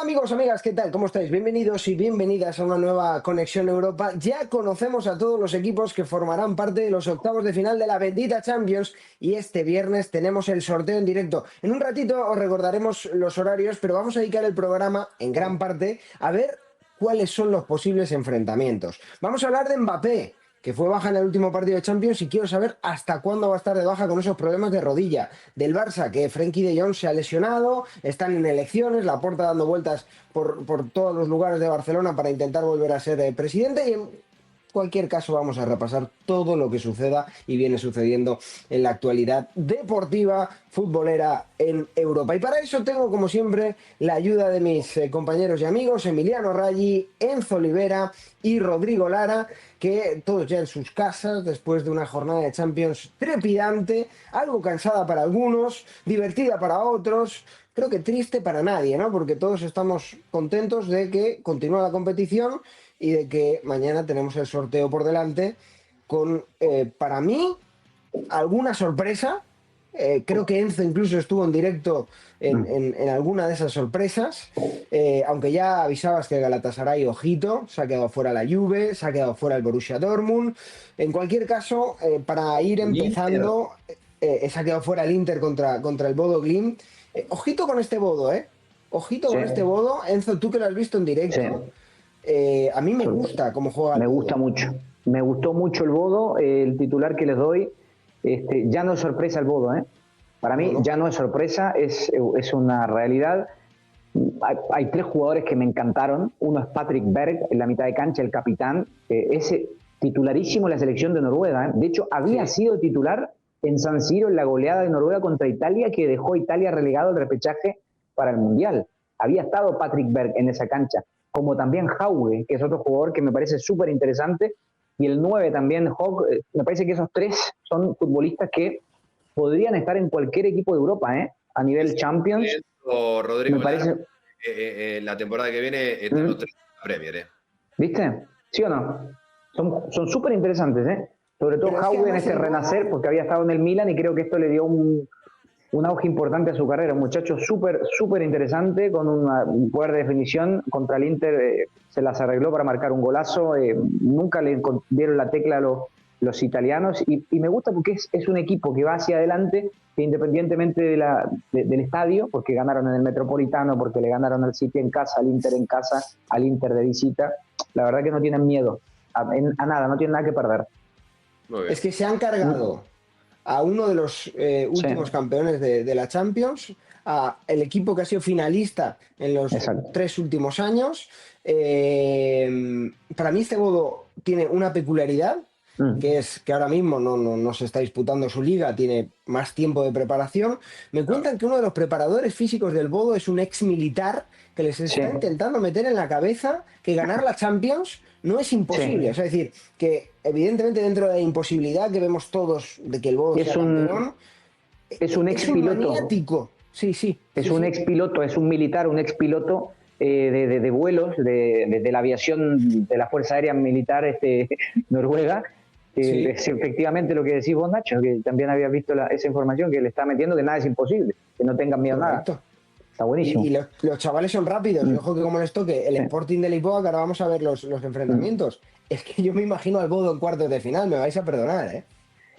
Hola amigos, amigas, ¿qué tal? ¿Cómo estáis? Bienvenidos y bienvenidas a una nueva Conexión Europa. Ya conocemos a todos los equipos que formarán parte de los octavos de final de la bendita Champions y este viernes tenemos el sorteo en directo. En un ratito os recordaremos los horarios, pero vamos a dedicar el programa en gran parte a ver cuáles son los posibles enfrentamientos. Vamos a hablar de Mbappé, que fue baja en el último partido de Champions y quiero saber hasta cuándo va a estar de baja con esos problemas de rodilla. Del Barça, que Frenkie de Jong se ha lesionado, están en elecciones, Laporta dando vueltas por todos los lugares de Barcelona para intentar volver a ser presidente y en cualquier caso vamos a repasar todo lo que suceda y viene sucediendo en la actualidad deportiva, futbolera en Europa. Y para eso tengo, como siempre, la ayuda de mis compañeros y amigos, Emiliano Raggi, Enzo Olivera y Rodrigo Lara, que todos ya en sus casas, después de una jornada de Champions trepidante, algo cansada para algunos, divertida para otros, creo que triste para nadie, ¿no? Porque todos estamos contentos de que continúa la competición y de que mañana tenemos el sorteo por delante con, para mí, alguna sorpresa. Creo que Enzo incluso estuvo en directo en alguna de esas sorpresas, aunque ya avisabas que Galatasaray, ojito, se ha quedado fuera la Juve, se ha quedado fuera el Borussia Dortmund. En cualquier caso, para ir El Inter. empezando, se ha quedado fuera el Inter contra el Bodo Glimt. Ojito con este Bodo, ¿eh? Ojito Sí, con este Bodo. Enzo, tú que lo has visto en sí. directo, a mí me gusta cómo juega el Me Bodo. gusta mucho. Me gustó mucho el Bodo, el titular que les doy. Ya no es sorpresa el Bodo, ¿eh? Para No, mí no. ya no es sorpresa, es una realidad. Hay tres jugadores que me encantaron. Uno es Patrick Berg, en la mitad de cancha, el capitán. Ese titularísimo en la selección de Noruega, ¿eh? De hecho, había sido titular en San Siro en la goleada de Noruega contra Italia, que dejó a Italia relegado al repechaje para el Mundial. Había estado Patrick Berg en esa cancha, como también Hauge, que es otro jugador que me parece súper interesante, y el 9 también, Hogg. Me parece que esos tres son futbolistas que podrían estar en cualquier equipo de Europa, ¿eh? A nivel Champions, me Rodrigo Lara, parece. la temporada que viene están los tres en la Premier, ¿eh? ¿Viste? ¿Sí o no? Son súper interesantes, ¿eh? Sobre todo Pero es que Hauge en además este el renacer, Bodo, porque había estado en el Milan y creo que esto le dio un auge importante a su carrera. Un muchacho súper interesante, con un poder de definición. Contra el Inter se las arregló para marcar un golazo. Nunca le dieron la tecla a los italianos. Y me gusta porque es un equipo que va hacia adelante, que independientemente del estadio, porque ganaron en el Metropolitano, porque le ganaron al City en casa, al Inter en casa, al Inter de visita, la verdad que no tienen miedo a nada, no tienen nada que perder. Muy bien. es que se han cargado a uno de los últimos Sí, campeones de la Champions, a el equipo que ha sido finalista en los exacto. 3 últimos años. Para mí este Bodo tiene una peculiaridad, que es que ahora mismo no se está disputando su liga, tiene más tiempo de preparación. Me Claro. cuentan que uno de los preparadores físicos del Bodo es un ex militar que les Sí, está intentando meter en la cabeza que ganar la Champions no es imposible. sí. O sea, es decir, que evidentemente dentro de la imposibilidad que vemos todos de que el Bodo sea Es un, campeón, es un es ex un piloto. maniático. Sí, sí, Es sí, un sí. ex piloto, es un militar, un ex piloto de vuelos de la aviación de la Fuerza Aérea Militar noruega. Sí, Es efectivamente lo que decís vos, Nacho, que también habías visto esa información, que le está metiendo que nada es imposible, que no tengan miedo a nada. correcto. Está Y buenísimo. los chavales son rápidos. Y ojo que como les toque el Sí. Sporting de Lisboa, que ahora vamos a ver los enfrentamientos. Es que yo me imagino al Bodo en cuartos de final, me vais a perdonar, ¿eh?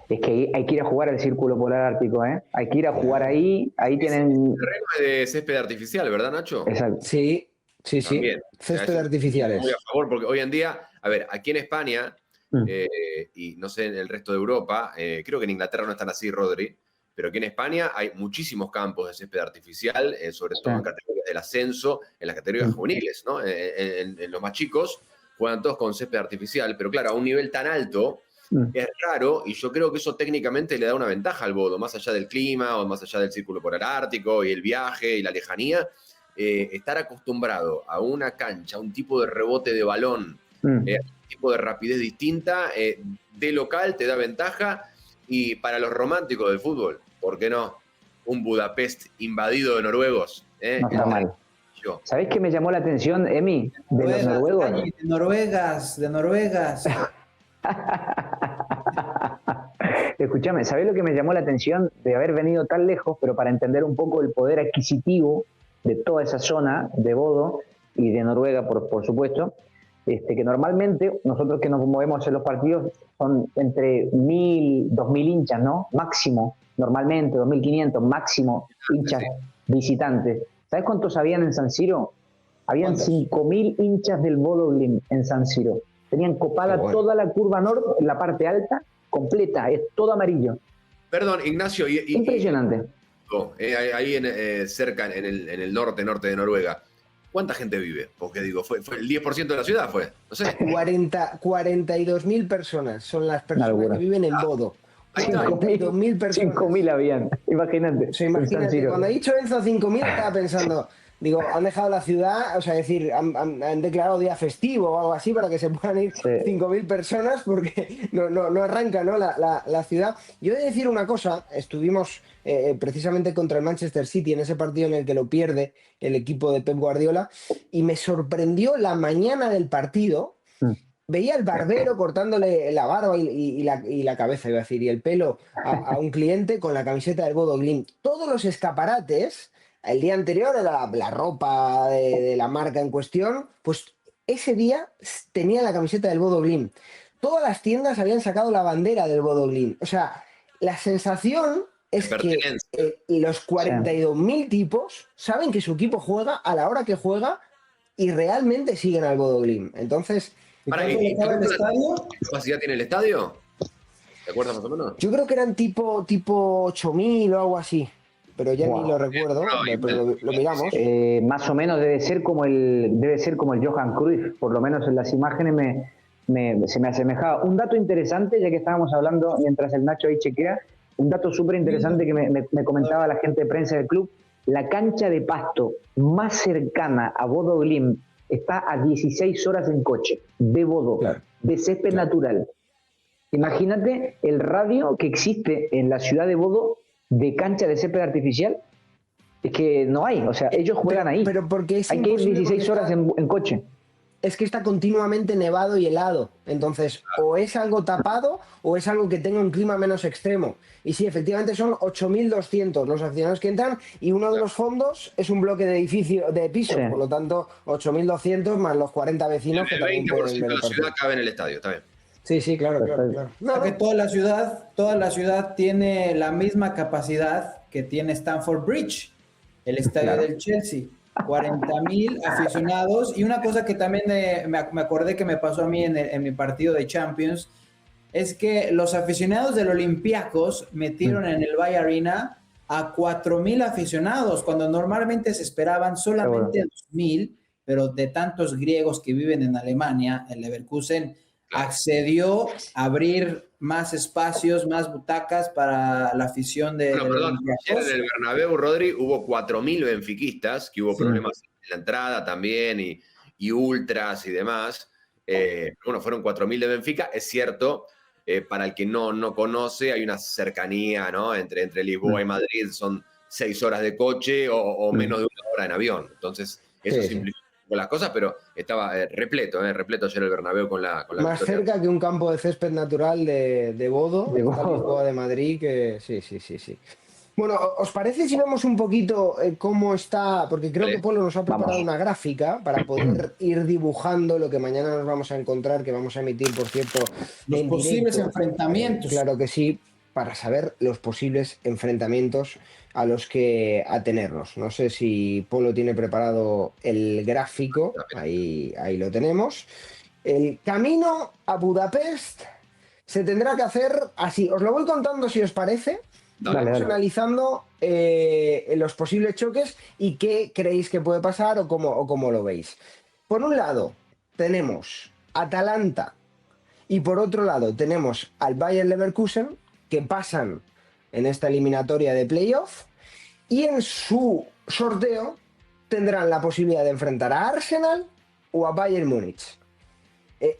Es que hay que ir a jugar al Círculo Polar Ártico, ¿eh? Hay que ir a jugar Claro. ahí El tienen. terreno es de césped artificial, ¿verdad, Nacho? Exacto. Sí, sí, sí. También. O sea, Césped eso es muy a artificiales. favor, porque hoy en día, a ver, aquí en España, Mm. y no sé en el resto de Europa, creo que en Inglaterra no están así, Rodri, pero aquí en España hay muchísimos campos de césped artificial, sobre Sí. todo en categorías del ascenso, en las categorías Mm. juveniles, ¿no? En los más chicos juegan todos con césped artificial, pero claro, a un nivel tan alto Mm. es raro y yo creo que eso técnicamente le da una ventaja al Bodo, más allá del clima o más allá del círculo polar ártico y el viaje y la lejanía, estar acostumbrado a una cancha, a un tipo de rebote de balón, Mm. un tipo de rapidez distinta, de local te da ventaja y para los románticos del fútbol, ¿por qué no? Un Budapest invadido de noruegos. No está mal. Yo. ¿Sabés qué me llamó la atención, Emi, de los Noruegas, noruegos? Raggi, de Noruegas. Escúchame, ¿sabés lo que me llamó la atención de haber venido tan lejos, pero para entender un poco el poder adquisitivo de toda esa zona de Bodo y de Noruega, por supuesto, que normalmente nosotros que nos movemos en los partidos son entre 1.000, 2.000 hinchas, ¿no? Máximo, normalmente 2.500, máximo hinchas visitantes. ¿Sabes cuántos habían en San Siro? Habían 5.000 hinchas del Bodo Glimt en San Siro. Tenían copada toda la curva norte, la parte alta, completa, es todo amarillo. Perdón, Ignacio. Impresionante. Ahí cerca, en el norte de Noruega. ¿Cuánta gente vive? Porque digo, fue el 10% de la ciudad, fue. No sé. 42.000 personas son las personas que viven en Bodo. 5.000 personas. 5.000 habían, imagínate. O sea, imagínate, cuando ha dicho Enzo 5.000, estaba pensando, digo, han dejado la ciudad, o sea, es decir, han declarado día festivo o algo así para que se puedan ir 5.000 personas porque no arranca, ¿no? la ciudad. Yo he de decir una cosa, estuvimos precisamente contra el Manchester City en ese partido en el que lo pierde el equipo de Pep Guardiola y me sorprendió la mañana del partido. Veía al barbero cortándole la barba y la cabeza, iba a decir, y el pelo a un cliente con la camiseta del Bodo Glimt. Todos los escaparates, el día anterior era la ropa de la marca en cuestión, pues ese día tenía la camiseta del Bodo Glimt. Todas las tiendas habían sacado la bandera del Bodo Glimt. O sea, la sensación es que los 42.000 tipos saben que su equipo juega a la hora que juega y realmente siguen al Bodo Glimt. Entonces... ¿Qué capacidad tiene el estadio? ¿Te acuerdas más o menos? Yo creo que eran tipo 8.000 o algo así, pero ya ni lo recuerdo, pero lo miramos. Más o menos debe ser como el Johan Cruyff, por lo menos en las imágenes se me asemejaba. Un dato interesante, ya que estábamos hablando mientras el Nacho ahí chequea, un dato súper interesante que me comentaba la gente de prensa del club, la cancha de pasto más cercana a Bodo Glimt está a 16 horas en coche, de Bodo, de césped natural. Imagínate el radio que existe en la ciudad de Bodo de cancha de césped artificial. Es que no hay, o sea, ellos juegan ahí. Pero porque hay que ir 16 horas en coche. Es que está continuamente nevado y helado. Entonces, o es algo tapado o es algo que tenga un clima menos extremo. Y sí, efectivamente son 8.200 los aficionados que entran y uno de los fondos es un bloque de pisos. Por lo tanto, 8.200 más los 40 vecinos que también pueden ver el partido. La ciudad cabe en el estadio, está bien. Sí, claro. Que toda la ciudad tiene la misma capacidad que tiene Stamford Bridge, el estadio del Chelsea. 40.000 aficionados. Y una cosa que también me acordé que me pasó a mí en mi partido de Champions es que los aficionados del Olympiacos metieron en el Valle Arena a 4.000 aficionados, cuando normalmente se esperaban solamente 2.000, pero de tantos griegos que viven en Alemania, el Leverkusen accedió a abrir más espacios, más butacas para la afición de ayer en el Bernabéu, Rodri, hubo 4.000 benfiquistas, que hubo problemas en la entrada también, y ultras y demás. Fueron 4.000 de Benfica, es cierto. Para el que no conoce, hay una cercanía, ¿no? Entre Lisboa y Madrid, son 6 horas de coche o menos de 1 hora en avión. Entonces, eso simplifica las cosas, pero estaba repleto ayer el Bernabéu con la más victoria. Cerca que un campo de césped natural de Bodo, Lisboa de Madrid, que sí. Bueno, ¿os parece si vemos un poquito cómo está? Porque creo que Polo nos ha preparado una gráfica para poder ir dibujando lo que mañana nos vamos a encontrar, que vamos a emitir, por cierto, los posibles enfrentamientos. Claro que sí, para saber los posibles enfrentamientos a los que atenernos. No sé si Polo tiene preparado el gráfico, ahí lo tenemos. El camino a Budapest se tendrá que hacer así. Os lo voy contando si os parece. Vamos analizando los posibles choques y qué creéis que puede pasar o cómo lo veis. Por un lado, tenemos Atalanta y por otro lado tenemos al Bayer Leverkusen, que pasan en esta eliminatoria de playoff y en su sorteo tendrán la posibilidad de enfrentar a Arsenal o a Bayern Múnich.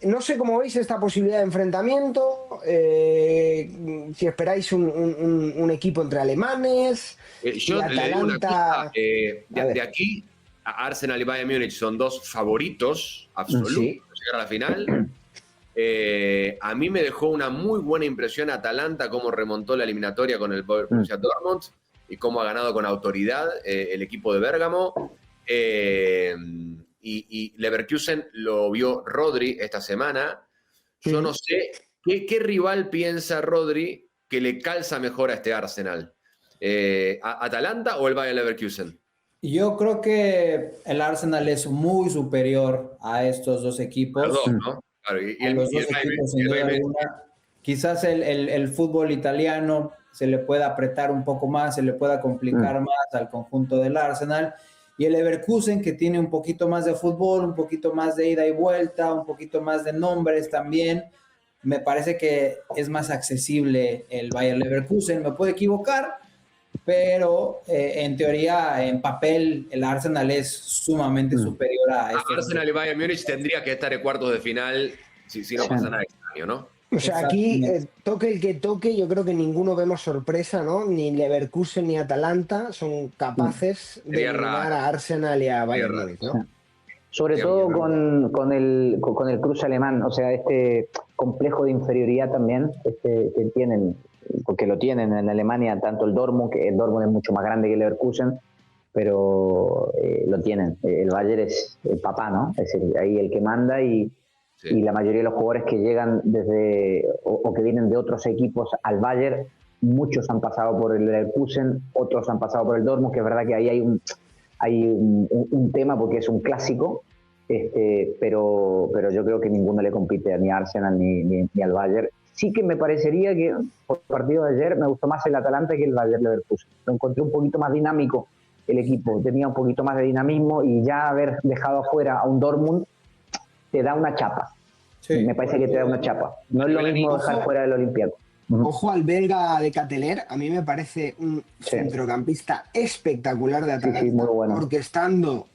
No sé cómo veis esta posibilidad de enfrentamiento, si esperáis un equipo entre alemanes. Yo le digo una cosa, de aquí a Arsenal y Bayern Múnich son dos favoritos absolutos para llegar a la final. A mí me dejó una muy buena impresión Atalanta, cómo remontó la eliminatoria con el Borussia Dortmund. y cómo ha ganado con autoridad el equipo de Bérgamo. Y Leverkusen lo vio Rodri esta semana. Yo no sé qué rival piensa Rodri que le calza mejor a este Arsenal. ¿Atalanta o el Bayer Leverkusen? Yo creo que el Arsenal es muy superior a estos dos equipos. Los dos, ¿no? Claro, A los dos equipos, sin duda alguna. Quizás el fútbol italiano se le pueda apretar un poco más, se le pueda complicar más al conjunto del Arsenal. Y el Leverkusen, que tiene un poquito más de fútbol, un poquito más de ida y vuelta, un poquito más de nombres también, me parece que es más accesible el Bayer Leverkusen. Me puedo equivocar, pero en teoría, en papel, el Arsenal es sumamente superior a este. Arsenal y Bayern Múnich tendría que estar en cuartos de final si no pasa nada extraño, ¿no? O sea, aquí toque el que toque, yo creo que ninguno vemos sorpresa, ¿no? Ni Leverkusen ni Atalanta son capaces de eliminar a Arsenal y a Bayern Múnich, ¿no? Sobre todo con el cruce alemán, o sea, este complejo de inferioridad también que tienen, porque lo tienen en Alemania, tanto el Dortmund, que el Dortmund es mucho más grande que el Leverkusen, pero lo tienen. El Bayern es el papá, ¿no? Es ahí el que manda y la mayoría de los jugadores que llegan desde o que vienen de otros equipos al Bayern, muchos han pasado por el Leverkusen, otros han pasado por el Dortmund, que es verdad que ahí hay un tema porque es un clásico, pero yo creo que ninguno le compite ni a Arsenal ni al Bayern. Sí que me parecería que por el partido de ayer me gustó más el Atalanta que el Bayern Leverkusen. Lo encontré un poquito más dinámico el equipo, tenía un poquito más de dinamismo y ya haber dejado afuera a un Dortmund te da una chapa. Sí, me parece que te da una chapa. No es lo mismo dejar fuera del Olympiacos. Ojo al belga de Cateler, a mí me parece un centrocampista espectacular de Atalanta, muy bueno. Orquestando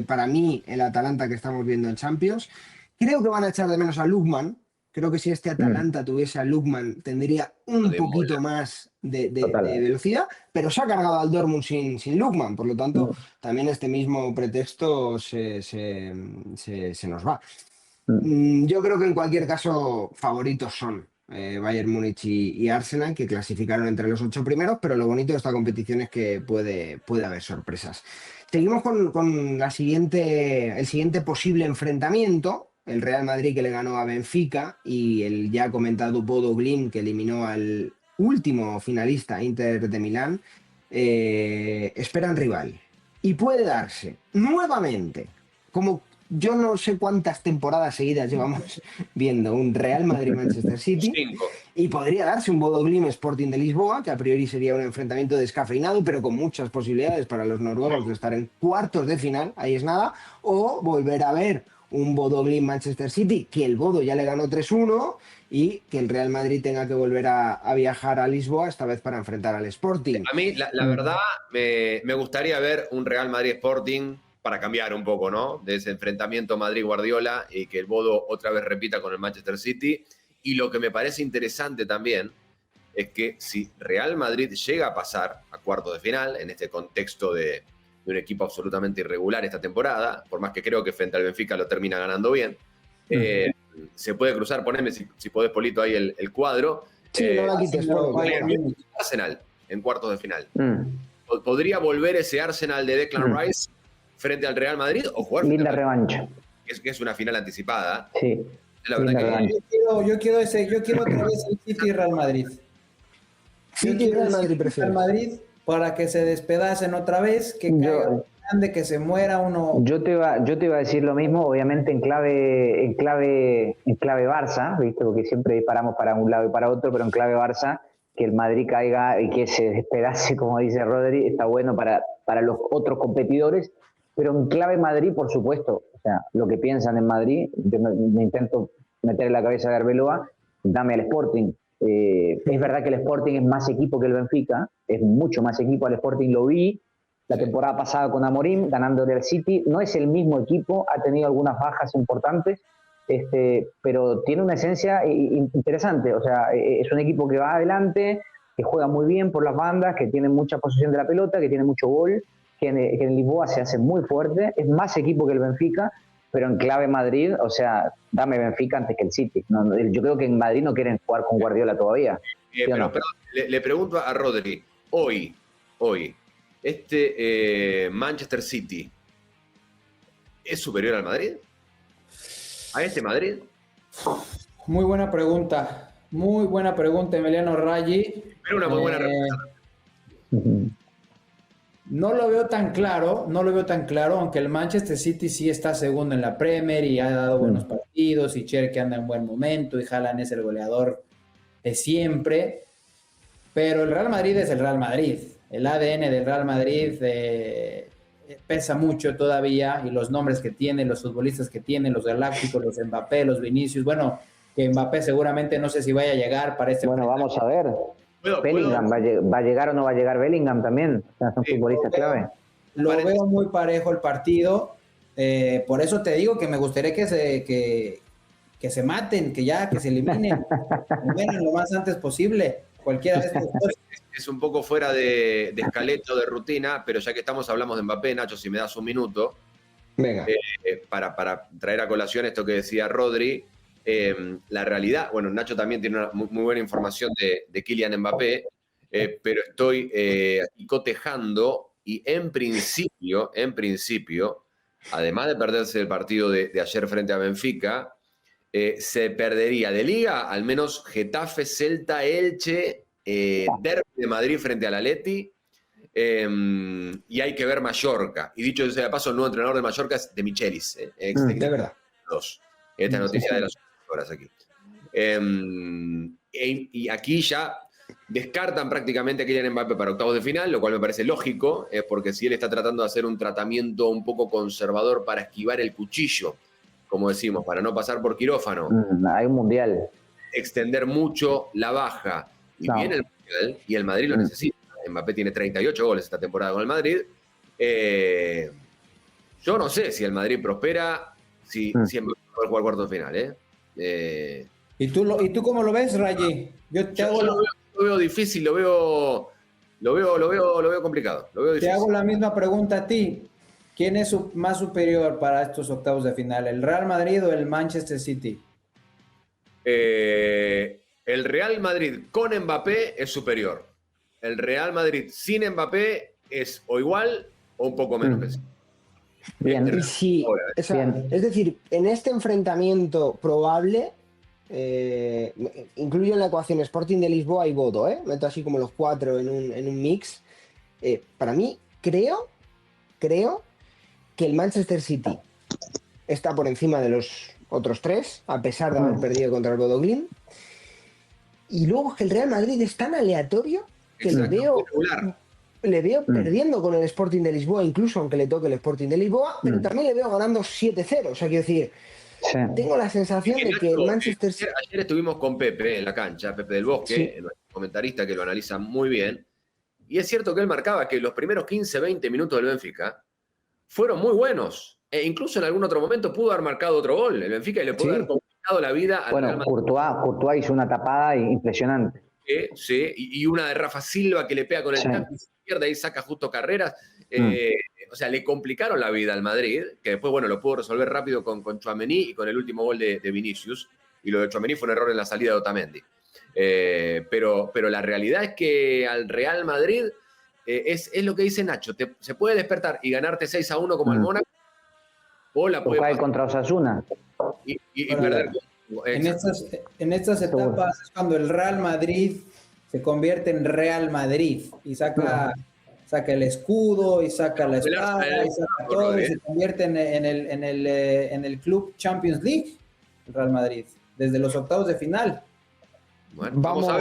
para mí el Atalanta que estamos viendo en Champions. Creo que van a echar de menos a Lookman. Creo que si este Atalanta tuviese a Lookman tendría un poquito más de velocidad, pero se ha cargado al Dortmund sin Lookman, por lo tanto también este mismo pretexto se nos va. Yo creo que en cualquier caso favoritos son Bayern Múnich y Arsenal, que clasificaron entre los 8 primeros, pero lo bonito de esta competición es que puede haber sorpresas. Seguimos con el siguiente posible enfrentamiento. El Real Madrid, que le ganó a Benfica, y el ya comentado Bodo Glimt, que eliminó al último finalista, Inter de Milán, esperan rival. Y puede darse nuevamente, como yo no sé cuántas temporadas seguidas llevamos viendo, un Real Madrid-Manchester City. 5. Y podría darse un Bodo Glimt Sporting de Lisboa, que a priori sería un enfrentamiento descafeinado, pero con muchas posibilidades para los noruegos de estar en cuartos de final, ahí es nada, o volver a ver un Bodo Glimt Manchester City, que el Bodo ya le ganó 3-1, y que el Real Madrid tenga que volver a viajar a Lisboa, esta vez para enfrentar al Sporting. A mí, la verdad, me gustaría ver un Real Madrid Sporting para cambiar un poco, ¿no? De ese enfrentamiento Madrid-Guardiola y que el Bodo otra vez repita con el Manchester City. Y lo que me parece interesante también es que si Real Madrid llega a pasar a cuartos de final, en este contexto de un equipo absolutamente irregular esta temporada, por más que creo que frente al Benfica lo termina ganando bien, se puede cruzar, poneme si podés, Polito, ahí el cuadro. Sí, no la quites, Arsenal en cuartos de final. ¿Podría volver ese Arsenal de Declan Rice frente al Real Madrid o jugar? Linda revancha. Que es una final anticipada. Sí. La verdad que yo quiero otra vez el City y Real Madrid. City y Real Madrid prefiero. Real Madrid para que se despedacen otra vez, que caiga un grande, que se muera uno. Yo te iba a decir lo mismo, obviamente en clave Barça, ¿viste? Porque siempre disparamos para un lado y para otro, pero en clave Barça, que el Madrid caiga y que se despedace, como dice Rodri, está bueno para los otros competidores, pero en clave Madrid, por supuesto, o sea, lo que piensan en Madrid, yo me intento meter en la cabeza de Arbeloa, dame al Sporting. Es verdad que el Sporting es más equipo que el Benfica, es mucho más equipo. Al Sporting lo vi la temporada pasada con Amorim, ganándole al City. No es el mismo equipo, ha tenido algunas bajas importantes, pero tiene una esencia interesante. O sea, es un equipo que va adelante, que juega muy bien por las bandas, que tiene mucha posesión de la pelota, que tiene mucho gol, que en Lisboa se hace muy fuerte. Es más equipo que el Benfica, pero en clave Madrid, o sea, dame Benfica antes que el City. No, yo creo que en Madrid no quieren jugar con Guardiola todavía. ¿Sí pero le pregunto a Rodri, hoy hoy, Manchester City, ¿es superior al Madrid? ¿A este Madrid? Muy buena pregunta, Emiliano Raggi. Pero una muy buena respuesta. No lo veo tan claro, aunque el Manchester City sí está segundo en la Premier y ha dado buenos partidos, y Cherki anda en buen momento, y Haaland es el goleador de siempre, pero el Real Madrid es el Real Madrid. El ADN del Real Madrid pesa mucho todavía, y los nombres que tiene, los futbolistas que tiene, los Galácticos, los Mbappé, los Vinicius, bueno, que Mbappé seguramente no sé si vaya a llegar para este. Bueno, vamos a ver. Bellingham, ¿va a llegar o no va a llegar Bellingham también? O sea, son futbolistas clave. Lo veo muy parejo el partido, por eso te digo que me gustaría que se maten, que se eliminen lo más antes posible, cualquiera de estos dos. Es un poco fuera de escaleta o de rutina, pero ya que hablamos de Mbappé, Nacho, si me das un minuto. Venga. Para traer a colación esto que decía Rodri, la realidad, bueno, Nacho también tiene una muy buena información de Kylian Mbappé, pero estoy aquí cotejando, y en principio, además de perderse el partido de ayer frente a Benfica, se perdería de Liga al menos Getafe, Celta, Elche, Derbi de Madrid frente al Atleti, y hay que ver Mallorca. Y dicho sea de paso, el nuevo entrenador de Mallorca es de Michelis, de verdad. Esta noticia de las horas aquí. Y aquí ya descartan prácticamente a Kylian Mbappé para octavos de final, lo cual me parece lógico, porque si él está tratando de hacer un tratamiento un poco conservador para esquivar el cuchillo, como decimos, para no pasar por quirófano. Hay un mundial. Extender mucho la baja. Y viene el mundial, y el Madrid lo necesita. Mbappé tiene 38 goles esta temporada con el Madrid. Yo no sé si el Madrid prospera, si Mbappé puede jugar cuartos de final. ¿Y tú cómo lo ves, Raggi? Yo lo veo difícil, lo veo complicado. Te hago la misma pregunta a ti. ¿Quién es más superior para estos octavos de final, el Real Madrid o el Manchester City? El Real Madrid con Mbappé es superior. El Real Madrid sin Mbappé es o igual o un poco menos que sí. Bien. Sí, Bien. Es decir, en este enfrentamiento probable, incluyo en la ecuación Sporting de Lisboa y Bodo, meto así como los cuatro en un mix. Para mí, creo que el Manchester City está por encima de los otros tres, a pesar de haber perdido contra el Bodo Glimt. Y luego que el Real Madrid es tan aleatorio que le veo perdiendo con el Sporting de Lisboa, incluso aunque le toque el Sporting de Lisboa, pero también le veo ganando 7-0. O sea, quiero decir, tengo la sensación de que el Manchester City... Ayer estuvimos con Pepe en la cancha, Pepe del Bosque, nuestro comentarista que lo analiza muy bien, y es cierto que él marcaba que los primeros 15-20 minutos del Benfica fueron muy buenos. E incluso en algún otro momento pudo haber marcado otro gol el Benfica y le pudo haber complicado la vida al Real Madrid. Courtois hizo una tapada impresionante. Sí, y una de Rafa Silva que le pega con el taco izquierda y saca justo carreras. O sea, le complicaron la vida al Madrid, que después, bueno, lo pudo resolver rápido con Tchouaméni y con el último gol de Vinicius. Y lo de Tchouaméni fue un error en la salida de Otamendi. Pero la realidad es que al Real Madrid es lo que dice Nacho. Se puede despertar y ganarte 6-1 como el Mónaco, o la puede pasar contra Osasuna y perder. En estas etapas es cuando el Real Madrid se convierte en Real Madrid y saca el escudo y saca la espada y saca todo y se convierte en el club Champions League, el Real Madrid, desde los octavos de final. Bueno, vamos a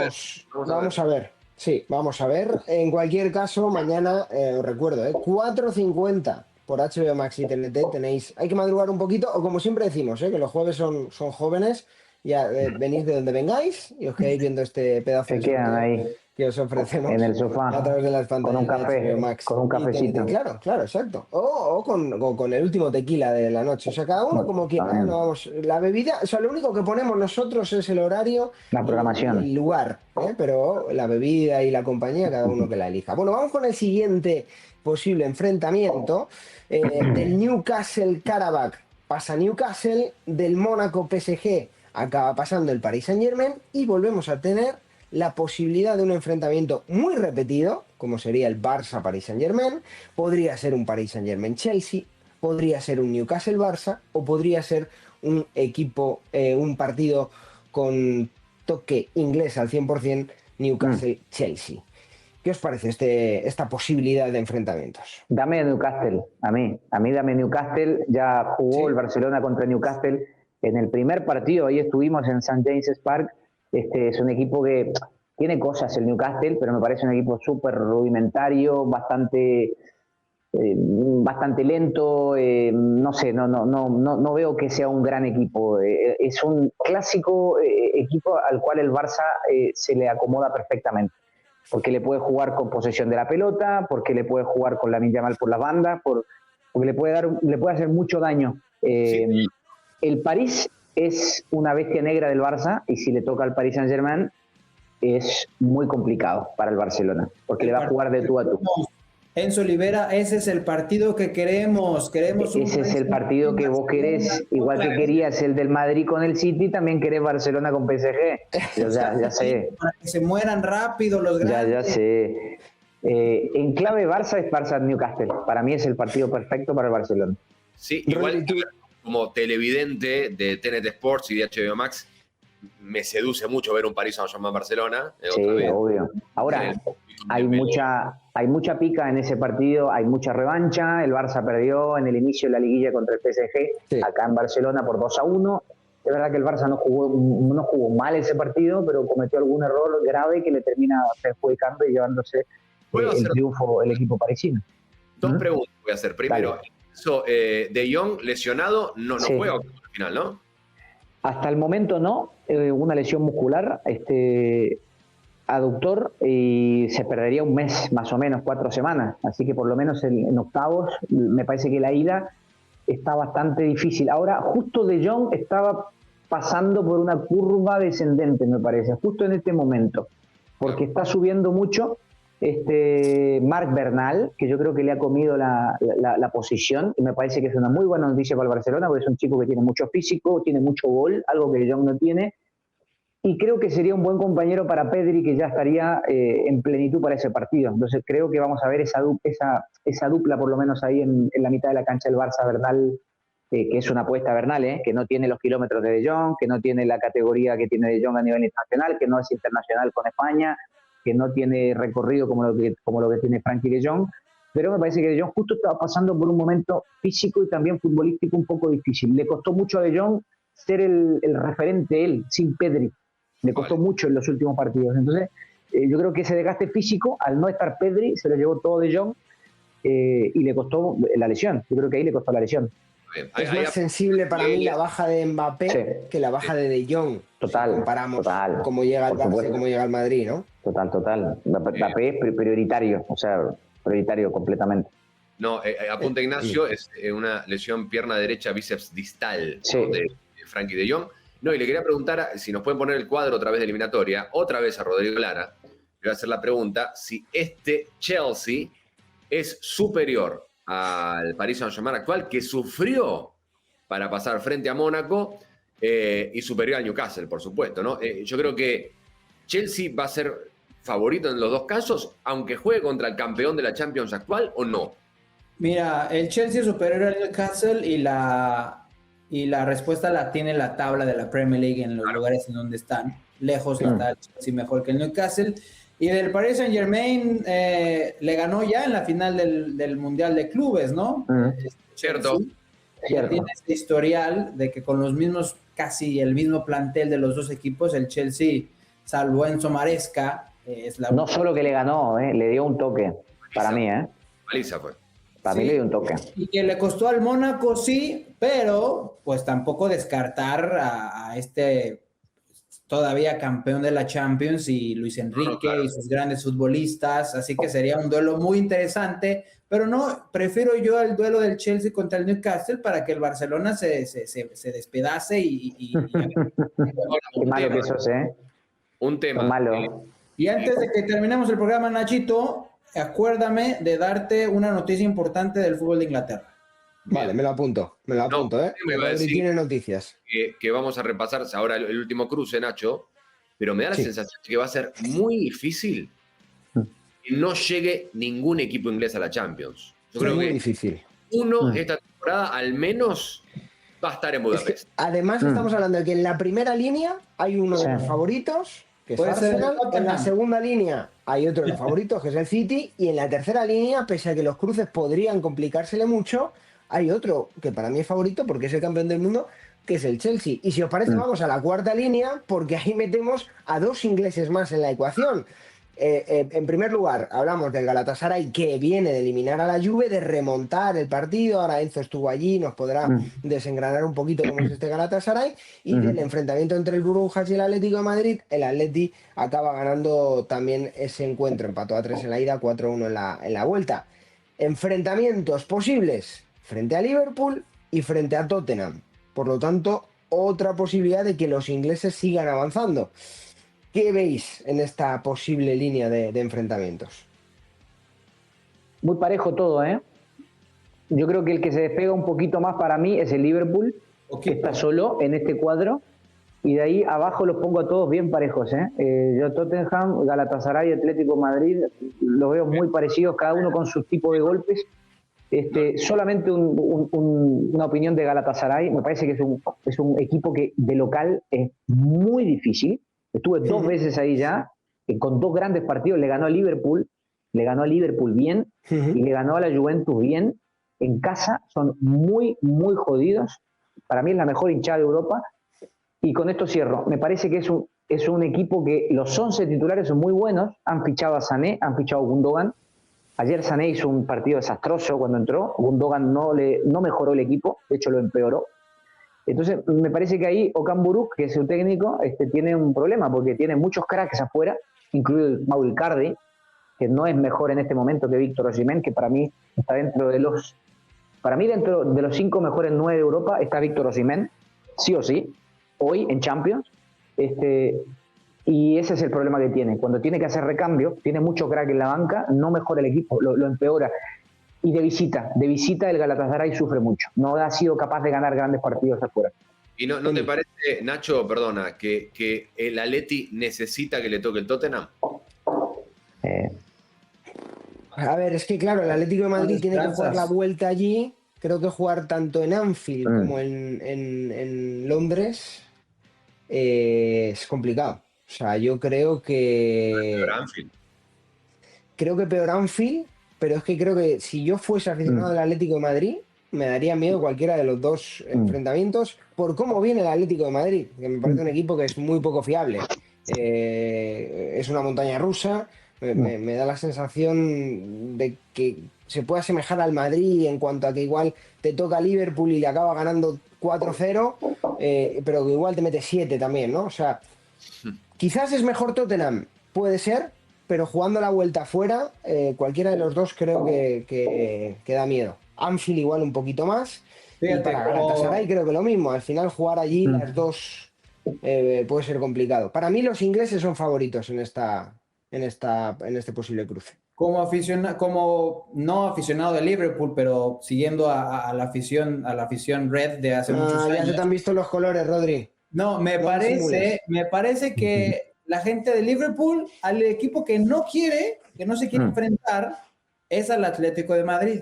ver. Sí, vamos a ver. En cualquier caso, mañana, os recuerdo, 4:50 por HBO Max y TNT tenéis. Hay que madrugar un poquito, o como siempre decimos, que los jueves son jóvenes. Ya venís de donde vengáis y os quedáis viendo este pedazo de quedan ahí que os ofrecemos en el sofá a través de las pantallas con un café, Max, con un cafecito. Claro, exacto. O con el último tequila de la noche. O sea, cada uno como quiera. No vamos, la bebida, o sea, lo único que ponemos nosotros es el horario, la programación, el lugar, pero la bebida y la compañía, cada uno que la elija. Bueno, vamos con el siguiente posible enfrentamiento del Newcastle Karabakh. Pasa Newcastle, del Mónaco PSG. Acaba pasando el Paris Saint-Germain y volvemos a tener la posibilidad de un enfrentamiento muy repetido, como sería el Barça-Paris Saint-Germain, podría ser un Paris Saint-Germain-Chelsea, podría ser un Newcastle-Barça o podría ser un equipo, un partido con toque inglés al 100%, Newcastle-Chelsea. ¿Qué os parece esta posibilidad de enfrentamientos? Dame Newcastle, a mí dame Newcastle. Ya jugó el Barcelona contra Newcastle en el primer partido, ahí estuvimos en St. James's Park. Es un equipo que tiene cosas el Newcastle, pero me parece un equipo súper rudimentario, bastante lento, no sé, no veo que sea un gran equipo. Es un clásico equipo al cual el Barça se le acomoda perfectamente, porque le puede jugar con posesión de la pelota, porque le puede jugar con Lamine Yamal por las bandas, porque le puede hacer mucho daño. El París es una bestia negra del Barça, y si le toca al Paris Saint-Germain es muy complicado para el Barcelona, porque le va a jugar de tú a tú. Enzo Olivera, ese es el partido que queremos. Ese es el partido que vos querés, igual que querías el del Madrid con el City, también querés Barcelona con PSG. Ya sé. Para que se mueran rápido los grandes. Ya sé. En clave Barça es Barça-Newcastle. Para mí es el partido perfecto para el Barcelona. Sí, igual como televidente de TNT Sports y de HBO Max, me seduce mucho ver un Paris Saint-Germain-Barcelona. Sí, obvio. Ahora, hay mucha pica en ese partido, hay mucha revancha. El Barça perdió en el inicio de la liguilla contra el PSG, acá en Barcelona por 2-1. Es verdad que el Barça no jugó mal ese partido, pero cometió algún error grave que le termina perjudicando y llevándose el triunfo el equipo parisino. Dos preguntas voy a hacer. Primero, De Jong lesionado no juega al final, ¿no? Hasta el momento no, una lesión muscular, aductor, y se perdería un mes, más o menos, 4 semanas. Así que por lo menos en octavos, me parece que la ida está bastante difícil. Ahora, justo De Jong estaba pasando por una curva descendente, me parece, justo en este momento, porque está subiendo mucho Marc Bernal, que yo creo que le ha comido la posición, y me parece que es una muy buena noticia para el Barcelona, porque es un chico que tiene mucho físico, tiene mucho gol, algo que De Jong no tiene, y creo que sería un buen compañero para Pedri, que ya estaría en plenitud para ese partido. Entonces creo que vamos a ver esa dupla, por lo menos ahí en la mitad de la cancha del Barça. Bernal, que es una apuesta Bernal, que no tiene los kilómetros de Jong, que no tiene la categoría que tiene De Jong a nivel internacional, que no es internacional con España, que no tiene recorrido como lo que tiene Frenkie de Jong, pero me parece que De Jong justo estaba pasando por un momento físico y también futbolístico un poco difícil. Le costó mucho a De Jong ser el referente él, sin Pedri. Le costó mucho en los últimos partidos. Entonces, yo creo que ese desgaste físico, al no estar Pedri, se lo llevó todo De Jong y le costó la lesión. Yo creo que ahí le costó la lesión. Es más sensible para mí la baja de Mbappé que la baja de Jong. Total. Si comparamos cómo llega el Barça y cómo llega el Madrid, ¿no? Total. Mbappé es prioritario, o sea, prioritario completamente. No, apunta Ignacio, es una lesión pierna derecha, bíceps distal, ¿no? de Frenkie de Jong. No, y le quería preguntar si nos pueden poner el cuadro otra vez de eliminatoria, otra vez a Rodrigo Lara. Le voy a hacer la pregunta si este Chelsea es superior al Paris Saint-Germain actual, que sufrió para pasar frente a Mónaco, y superior al Newcastle, por supuesto, ¿no? Yo creo que Chelsea va a ser favorito en los dos casos, aunque juegue contra el campeón de la Champions actual, ¿o no? Mira, el Chelsea es superior al Newcastle y la respuesta la tiene la tabla de la Premier League en los lugares en donde están. Lejos está el Chelsea mejor que el Newcastle. Y del Paris Saint-Germain le ganó ya en la final del Mundial de Clubes, ¿no? Cierto. Ya tiene este historial de que con los mismos, casi el mismo plantel de los dos equipos, el Chelsea, salvo Enzo Maresca, no solo que le ganó, le dio un toque, para mí, Paliza fue. Para mí le dio un toque. Y que le costó al Mónaco, sí, pero pues tampoco descartar a este todavía campeón de la Champions y Luis Enrique y sus grandes futbolistas, así que sería un duelo muy interesante, pero no, prefiero yo el duelo del Chelsea contra el Newcastle para que el Barcelona se despedace y Qué malo que eso es, Un tema. Malo. Y antes de que terminemos el programa, Nachito, acuérdame de darte una noticia importante del fútbol de Inglaterra. Vale, me lo apunto, Rodri tiene noticias. Que vamos a repasar ahora el último cruce, Nacho, pero me da la sensación de que va a ser muy difícil no llegue ningún equipo inglés a la Champions. Yo Es creo muy que difícil. uno esta temporada al menos va a estar en Es que, Budapest. además, estamos hablando de que en la primera línea hay uno de los favoritos, que es Puede ser el Arsenal. En Tottenham. la segunda línea hay otro de los favoritos, que es el City. Y en la tercera línea, pese a que los cruces podrían complicársele mucho, hay otro que para mí es favorito porque es el campeón del mundo, que es el Chelsea. Y si os parece, vamos a la cuarta línea, porque ahí metemos a dos ingleses más en la ecuación. En primer lugar, hablamos del Galatasaray, que viene de eliminar a la Juve, de remontar el partido. Ahora Enzo estuvo allí, nos podrá desengranar un poquito cómo es este Galatasaray. Y del enfrentamiento entre el Brujas y el Atlético de Madrid, el Atleti acaba ganando también ese encuentro. Empató a 3 en la ida, 4-1 en la vuelta. Enfrentamientos posibles frente a Liverpool y frente a Tottenham. Por lo tanto, otra posibilidad de que los ingleses sigan avanzando. ¿Qué veis en esta posible línea de enfrentamientos? Muy parejo todo, ¿eh? Yo creo que el que se despega un poquito más para mí es el Liverpool, que está solo en este cuadro, y de ahí abajo los pongo a todos bien parejos, ¿eh? Yo Tottenham, Galatasaray, Atlético de Madrid, los veo muy parecidos, cada uno con su tipo de golpes. Solamente una opinión de Galatasaray, me parece que es un equipo que de local es muy difícil. Estuve 2 veces ahí ya, con 2 grandes partidos, le ganó a Liverpool bien, y le ganó a la Juventus bien. En casa son muy, muy jodidos. Para mí es la mejor hinchada de Europa. Y con esto cierro. Me parece que es un equipo que los 11 titulares son muy buenos. Han fichado a Sané, han fichado a Gundogan. Ayer Sané hizo un partido desastroso cuando entró. Gundogan no mejoró el equipo, de hecho lo empeoró. Entonces, me parece que ahí Okan Buruk, que es su técnico, tiene un problema, porque tiene muchos cracks afuera, incluido Mauro Icardi, que no es mejor en este momento que Víctor Osimhen, que para mí está dentro de los 5 mejores 9 de Europa, está Víctor Osimhen, sí o sí, hoy en Champions. Y ese es el problema que tiene. Cuando tiene que hacer recambio, tiene mucho crack en la banca, no mejora el equipo, lo empeora. Y de visita el Galatasaray sufre mucho. No ha sido capaz de ganar grandes partidos afuera. ¿Y no te parece, Nacho, perdona, que el Atleti necesita que le toque el Tottenham? A ver, es que claro, el Atlético de Madrid tiene que jugar la vuelta allí. Creo que jugar tanto en Anfield como en Londres es complicado. O sea, yo creo que... Peor Anfield. Creo que peor Anfield, pero es que creo que si yo fuese aficionado del Atlético de Madrid, me daría miedo cualquiera de los dos enfrentamientos por cómo viene el Atlético de Madrid, que me parece un equipo que es muy poco fiable. Es una montaña rusa, me da la sensación de que se puede asemejar al Madrid en cuanto a que igual te toca Liverpool y le acaba ganando 4-0, pero que igual te mete 7 también, ¿no? O sea, quizás es mejor Tottenham, puede ser, pero jugando la vuelta afuera, cualquiera de los dos creo que da miedo. Anfield igual un poquito más. Fíjate, y para Galatasaray creo que lo mismo. Al final jugar allí las dos puede ser complicado. Para mí los ingleses son favoritos en este posible cruce. Como no aficionado de Liverpool, pero siguiendo a la afición red de hace muchos años. Ya se te han visto los colores, Rodri. No, me parece que la gente de Liverpool, al equipo que no se quiere enfrentar, es al Atlético de Madrid.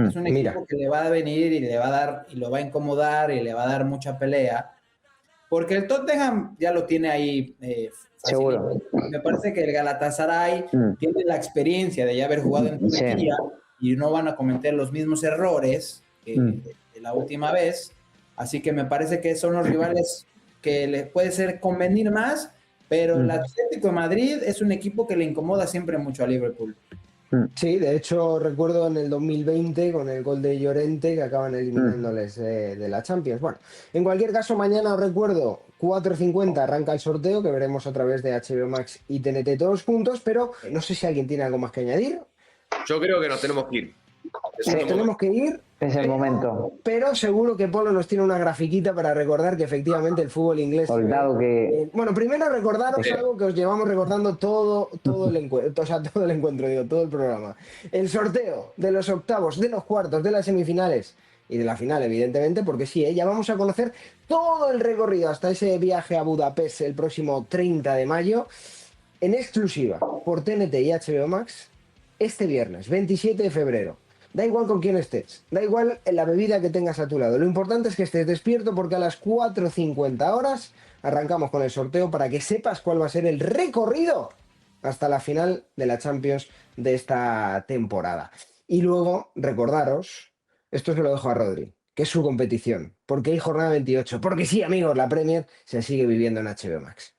Es un equipo que le va a venir y le va a dar, y lo va a incomodar y le va a dar mucha pelea. Porque el Tottenham ya lo tiene ahí seguro. Me parece que el Galatasaray tiene la experiencia de ya haber jugado en Turquía y no van a cometer los mismos errores de la última vez. Así que me parece que son los rivales que les puede ser convenir más, pero el Atlético de Madrid es un equipo que le incomoda siempre mucho a Liverpool. Sí, de hecho recuerdo en el 2020 con el gol de Llorente que acaban eliminándoles de la Champions. Bueno, en cualquier caso mañana os recuerdo 4:50 arranca el sorteo que veremos a través de HBO Max y TNT todos juntos, pero no sé si alguien tiene algo más que añadir. Yo creo que nos tenemos que ir. Nos tenemos que ir. Es el momento. Pero seguro que Polo nos tiene una grafiquita para recordar que efectivamente el fútbol inglés... bueno, primero recordaros algo que os llevamos recordando todo el encuentro, todo el programa. El sorteo de los octavos, de los cuartos, de las semifinales y de la final, evidentemente, porque sí, ya vamos a conocer todo el recorrido hasta ese viaje a Budapest el próximo 30 de mayo, en exclusiva por TNT y HBO Max. este viernes, 27 de febrero. Da igual con quién estés, da igual la bebida que tengas a tu lado. Lo importante es que estés despierto porque a las 4:50 horas arrancamos con el sorteo para que sepas cuál va a ser el recorrido hasta la final de la Champions de esta temporada. Y luego, recordaros, esto se lo dejo a Rodri, que es su competición, porque hay jornada 28, porque sí, amigos, la Premier se sigue viviendo en HBO Max.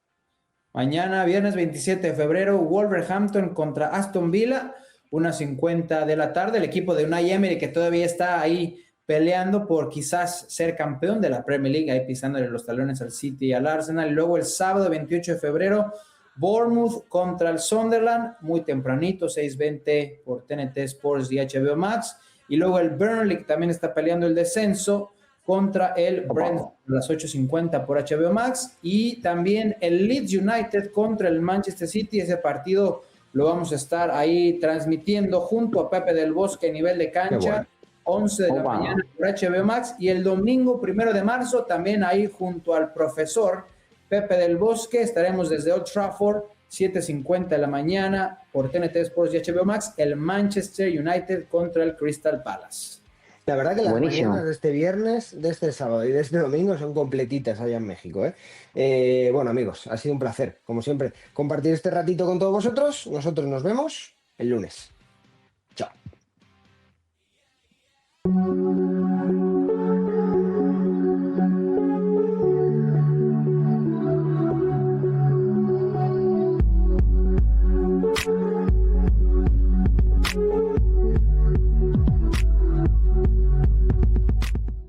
Mañana, viernes 27 de febrero, Wolverhampton contra Aston Villa, 1:50 de la tarde. El equipo de Unai Emery, que todavía está ahí peleando por quizás ser campeón de la Premier League, ahí pisándole los talones al City y al Arsenal. Y luego el sábado 28 de febrero, Bournemouth contra el Sunderland, muy tempranito, 6:20 por TNT Sports y HBO Max. Y luego el Burnley, que también está peleando el descenso, contra el Brentford a las 8:50 por HBO Max. Y también el Leeds United contra el Manchester City. Ese partido lo vamos a estar ahí transmitiendo junto a Pepe del Bosque a nivel de cancha. 11 de la mañana por HBO Max. Y el domingo 1 de marzo también ahí junto al profesor Pepe del Bosque estaremos desde Old Trafford, 7:50 de la mañana por TNT Sports y HBO Max, el Manchester United contra el Crystal Palace. La verdad que las mañanas de este viernes, de este sábado y de este domingo son completitas allá en México, ¿eh? Bueno, amigos, ha sido un placer, como siempre, compartir este ratito con todos vosotros. Nosotros nos vemos el lunes. Chao.